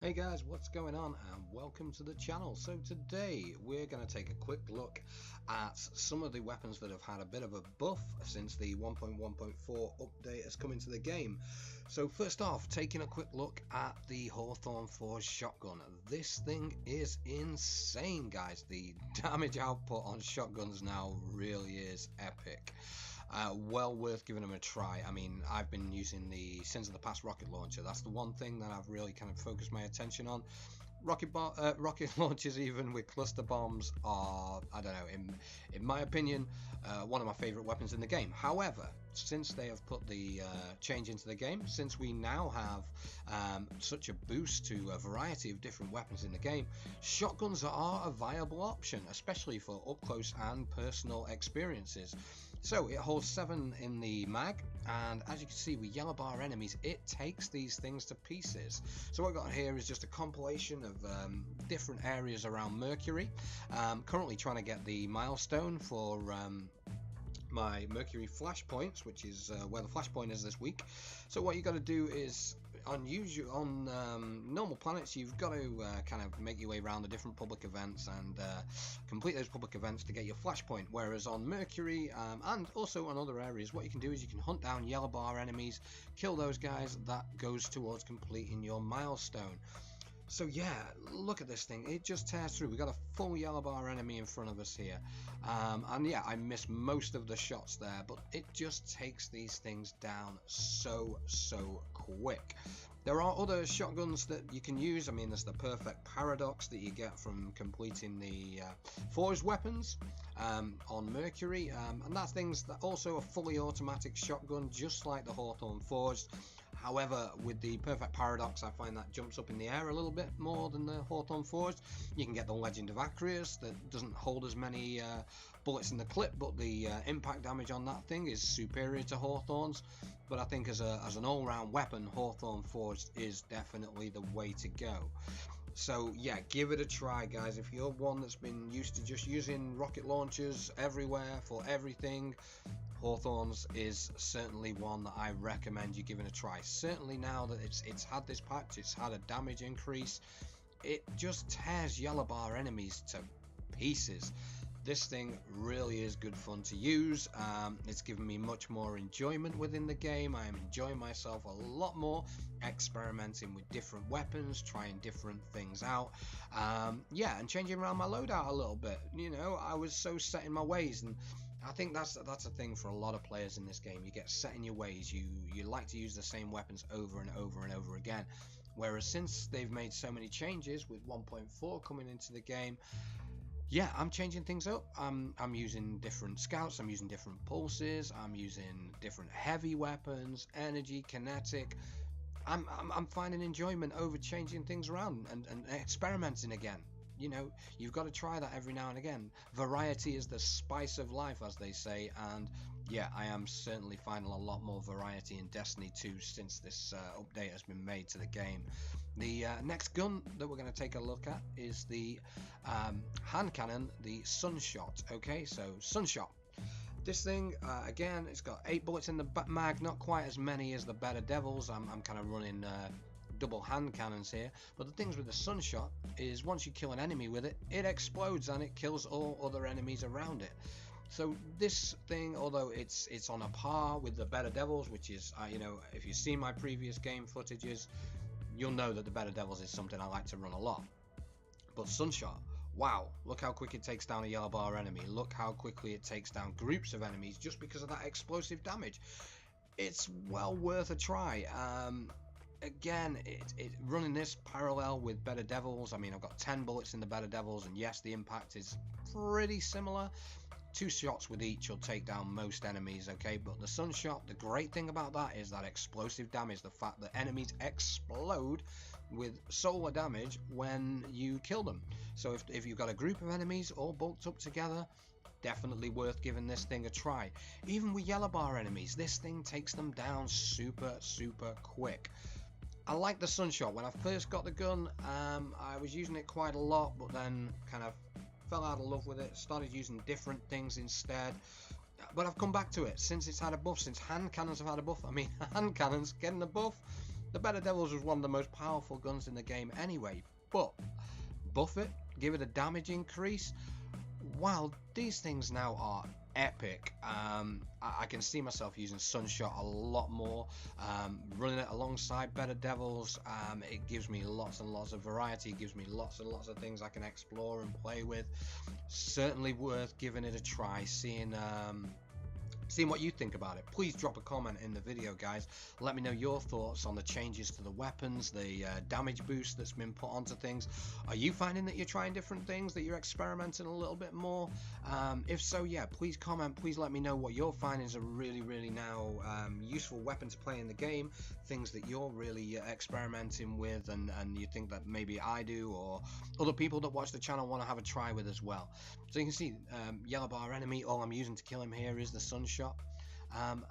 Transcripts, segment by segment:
Hey guys, what's going on and welcome to the channel. So today we're going to take a quick look at some of the weapons that have had a bit of a buff since the 1.1.4 update has come into the game. So first off, taking a quick look at the Hawthorne Forge shotgun. This thing is insane, guys. The damage output on shotguns now really is epic. Well worth giving them a try. I mean, I've been using the Sins of the Past rocket launcher. That's the one thing that I've really kind of focused my attention on. Rocket launchers, even with cluster bombs, are, I don't know, in my opinion, one of my favorite weapons in the game. However, since they have put the change into the game, since we now have such a boost to a variety of different weapons in the game, shotguns are a viable option, especially for up close and personal experiences. So it holds 7 in the mag, and as you can see with yellow bar enemies, it takes these things to pieces. So what I've got here is just a compilation of different areas around Mercury. Currently trying to get the milestone for my Mercury flashpoints, which is where the flashpoint is this week. So what you got to do is on normal planets, you've got to kind of make your way around the different public events and complete those public events to get your flashpoint. Whereas on Mercury and also on other areas, what you can do is you can hunt down yellow bar enemies, kill those guys. That goes towards completing your milestone. So yeah, look at this thing, it just tears through. We got a full yellow bar enemy in front of us here, and yeah, I missed most of the shots there, but it just takes these things down so quick. There are other shotguns that you can use. I mean, there's the perfect paradox that you get from completing the forged weapons on Mercury, and that thing's also a fully automatic shotgun, just like the Hawthorne Forged. However, with the perfect paradox, I find that jumps up in the air a little bit more than the Hawthorne Forged. You can get the Legend of Acreus that doesn't hold as many bullets in the clip, but the impact damage on that thing is superior to Hawthorne's. But I think as an all-round weapon, Hawthorne Forged is definitely the way to go. So yeah, give it a try, guys. If you're one that's been used to just using rocket launchers everywhere for everything, Hawthorne's is certainly one that I recommend you giving a try. Certainly now that it's had this patch, it's had a damage increase, it just tears yellow bar enemies to pieces. This thing really is good fun to use. It's given me much more enjoyment within the game. I am enjoying myself a lot more, experimenting with different weapons, trying different things out. Yeah, and changing around my loadout a little bit. You know, I was so set in my ways, and I think that's a thing for a lot of players in this game. You get set in your ways. You like to use the same weapons over and over and over again. Whereas since they've made so many changes with 1.4 coming into the game, yeah, I'm changing things up. I'm using different scouts, I'm using different pulses, I'm using different heavy weapons, energy, kinetic. I'm finding enjoyment over changing things around and experimenting again. You know, you've got to try that every now and again. Variety is the spice of life, as they say, and yeah, I am certainly finding a lot more variety in Destiny 2 since this update has been made to the game. The next gun that we're going to take a look at is the hand cannon, the Sunshot. Okay, so Sunshot. This thing, again, it's got 8 bullets in the mag, not quite as many as the Better Devils. I'm kind of running double hand cannons here, but the things with the Sunshot is once you kill an enemy with it, it explodes and it kills all other enemies around it. So this thing, although it's on a par with the Better Devils, which is you know, if you've seen my previous game footages, you'll know that the Better Devils is something I like to run a lot. But Sunshot, wow, look how quick it takes down a yellow bar enemy, look how quickly it takes down groups of enemies just because of that explosive damage. It's well worth a try. Again, running this parallel with Better Devils, I mean, I've got 10 bullets in the Better Devils, and yes, the impact is pretty similar. 2 shots with each will take down most enemies, okay? But the Sunshot, the great thing about that is that explosive damage, the fact that enemies explode with solar damage when you kill them. So if you've got a group of enemies all bulked up together, definitely worth giving this thing a try. Even with yellow bar enemies, this thing takes them down super quick. I like the Sunshot. When I first got the gun, I was using it quite a lot, but then kind of fell out of love with it, started using different things instead. But I've come back to it since it's had a buff, since hand cannons have had a buff. I mean, hand cannons getting a buff, The Better Devils was one of the most powerful guns in the game anyway, but buff it, give it a damage increase. Wow, these things now are epic. I can see myself using Sunshot a lot more, running it alongside Better Devils. It gives me lots and lots of variety, it gives me lots and lots of things I can explore and play with. Certainly worth giving it a try, seeing what you think about it. Please drop a comment in the video, guys. Let me know your thoughts on the changes to the weapons, the damage boost that's been put onto things. Are you finding that you're trying different things, that you're experimenting a little bit more? If so, yeah, please comment. Please let me know what you're finding is a really now useful weapon to play in the game, things that you're really experimenting with and you think that maybe I do or other people that watch the channel want to have a try with as well. So you can see yellow bar enemy, all I'm using to kill him here is the Sunshot.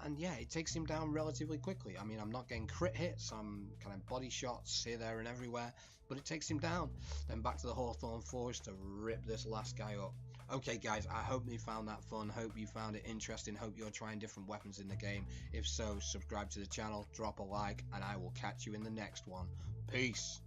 And yeah, it takes him down relatively quickly. I mean, I'm not getting crit hits, I'm kind of body shots here, there and everywhere, but it takes him down. Then back to the Hawthorne forest to rip this last guy up. Okay guys, I hope you found that fun, hope you found it interesting, hope you're trying different weapons in the game. If so, subscribe to the channel, drop a like, and I will catch you in the next one. Peace.